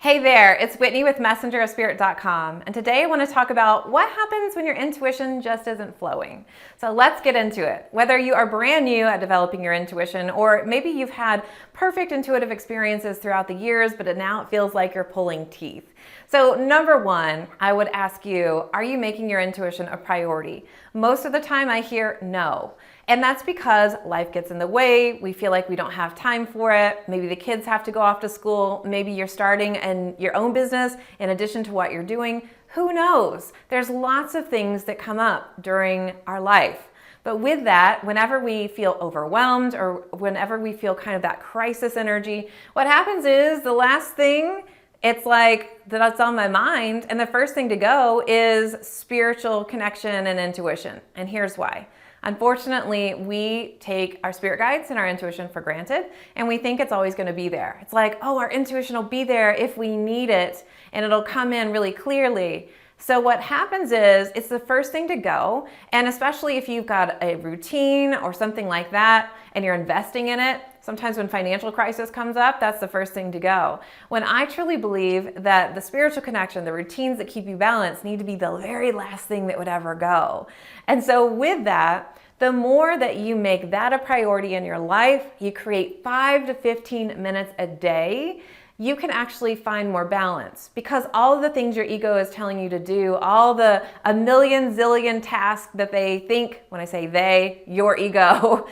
Hey there, it's Whitney with messengerofspirit.com, and today I want to talk about what happens when your intuition just isn't flowing. So let's get into it. Whether you are brand new at developing your intuition, or maybe you've had perfect intuitive experiences throughout the years, but now it feels like you're pulling teeth. So number one, I would ask you, are you making your intuition a priority? Most of the time I hear no. And that's because life gets in the way. We feel like we don't have time for it. Maybe the kids have to go off to school. Maybe you're starting your own business in addition to what you're doing. Who knows? There's lots of things that come up during our life. But with that, whenever we feel overwhelmed or whenever we feel kind of that crisis energy, what happens is the last thing it's like that's on my mind, and the first thing to go is spiritual connection and intuition. And here's why. Unfortunately, we take our spirit guides and our intuition for granted, and we think it's always going to be there. It's like, oh, our intuition will be there if we need it, and it'll come in really clearly. So what happens is it's the first thing to go, and especially if you've got a routine or something like that and you're investing in it, sometimes when financial crisis comes up, that's the first thing to go. When I truly believe that the spiritual connection, the routines that keep you balanced need to be the very last thing that would ever go. And so with that, the more that you make that a priority in your life, you create 5 to 15 minutes a day, you can actually find more balance, because all of the things your ego is telling you to do, a million zillion tasks that they think, when I say they, your ego,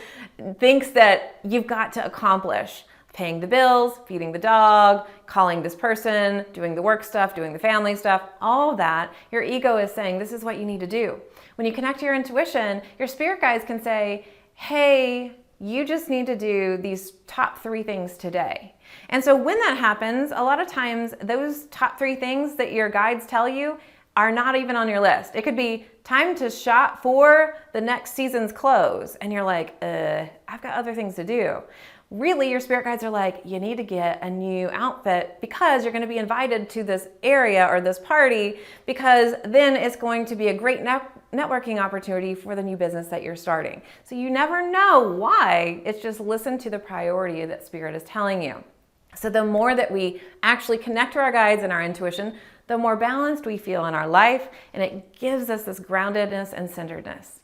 thinks that you've got to accomplish. Paying the bills, feeding the dog, calling this person, doing the work stuff, doing the family stuff, all of that, your ego is saying this is what you need to do. When you connect to your intuition, your spirit guides can say, hey, you just need to do these top 3 things today. And so when that happens, a lot of times those top 3 things that your guides tell you are not even on your list. It could be time to shop for the next season's clothes. And you're like, I've got other things to do. Really, your spirit guides are like, you need to get a new outfit because you're going to be invited to this area or this party, because then it's going to be a great networking opportunity for the new business that you're starting. So you never know why. It's just listen to the priority that spirit is telling you. So the more that we actually connect to our guides and our intuition, the more balanced we feel in our life, and it gives us this groundedness and centeredness.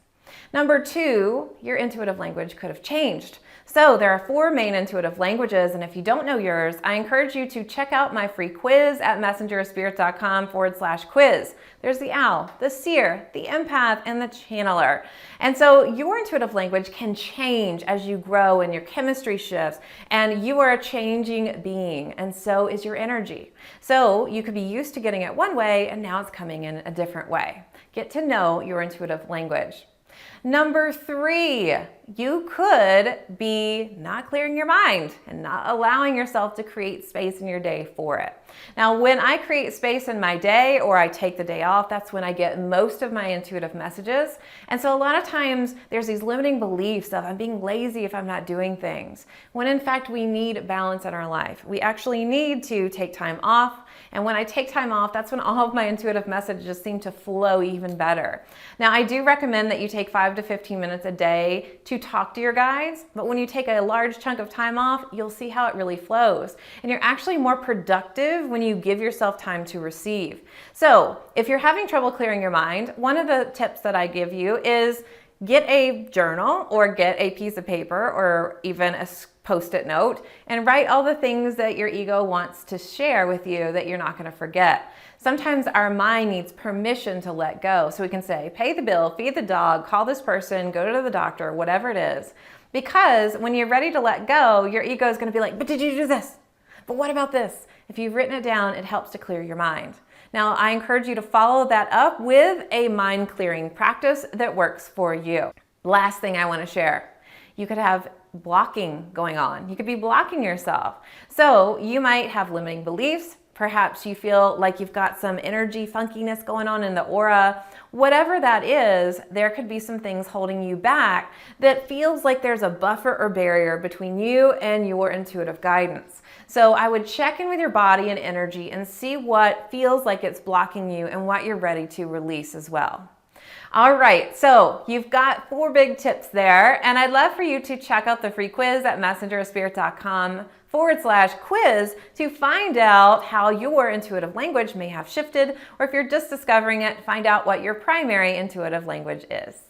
Number 2, your intuitive language could have changed. So there are 4 main intuitive languages, and if you don't know yours, I encourage you to check out my free quiz at messengerofspirit.com/quiz. There's the owl, the seer, the empath, and the channeler. And so your intuitive language can change as you grow and your chemistry shifts, and you are a changing being, and so is your energy. So you could be used to getting it one way, and now it's coming in a different way. Get to know your intuitive language. Number 3, you could be not clearing your mind and not allowing yourself to create space in your day for it. Now, when I create space in my day or I take the day off, that's when I get most of my intuitive messages. And so a lot of times there's these limiting beliefs of I'm being lazy if I'm not doing things, when in fact we need balance in our life. We actually need to take time off. And when I take time off, that's when all of my intuitive messages seem to flow even better. Now, I do recommend that you take 5 to 15 minutes a day to talk to your guides, but when you take a large chunk of time off, you'll see how it really flows. And you're actually more productive when you give yourself time to receive. So if you're having trouble clearing your mind, one of the tips that I give you is get a journal or get a piece of paper or even a Post-it note and write all the things that your ego wants to share with you that you're not going to forget. Sometimes our mind needs permission to let go. So we can say, pay the bill, feed the dog, call this person, go to the doctor, whatever it is. Because when you're ready to let go, your ego is going to be like, but did you do this? But what about this? If you've written it down, it helps to clear your mind. Now, I encourage you to follow that up with a mind clearing practice that works for you. Last thing I want to share. You could have blocking going on. You could be blocking yourself. So you might have limiting beliefs. Perhaps you feel like you've got some energy funkiness going on in the aura. Whatever that is, there could be some things holding you back that feels like there's a buffer or barrier between you and your intuitive guidance. So I would check in with your body and energy and see what feels like it's blocking you and what you're ready to release as well. All right, so you've got 4 big tips there, and I'd love for you to check out the free quiz at messengerofspirit.com/quiz to find out how your intuitive language may have shifted, or if you're just discovering it, find out what your primary intuitive language is.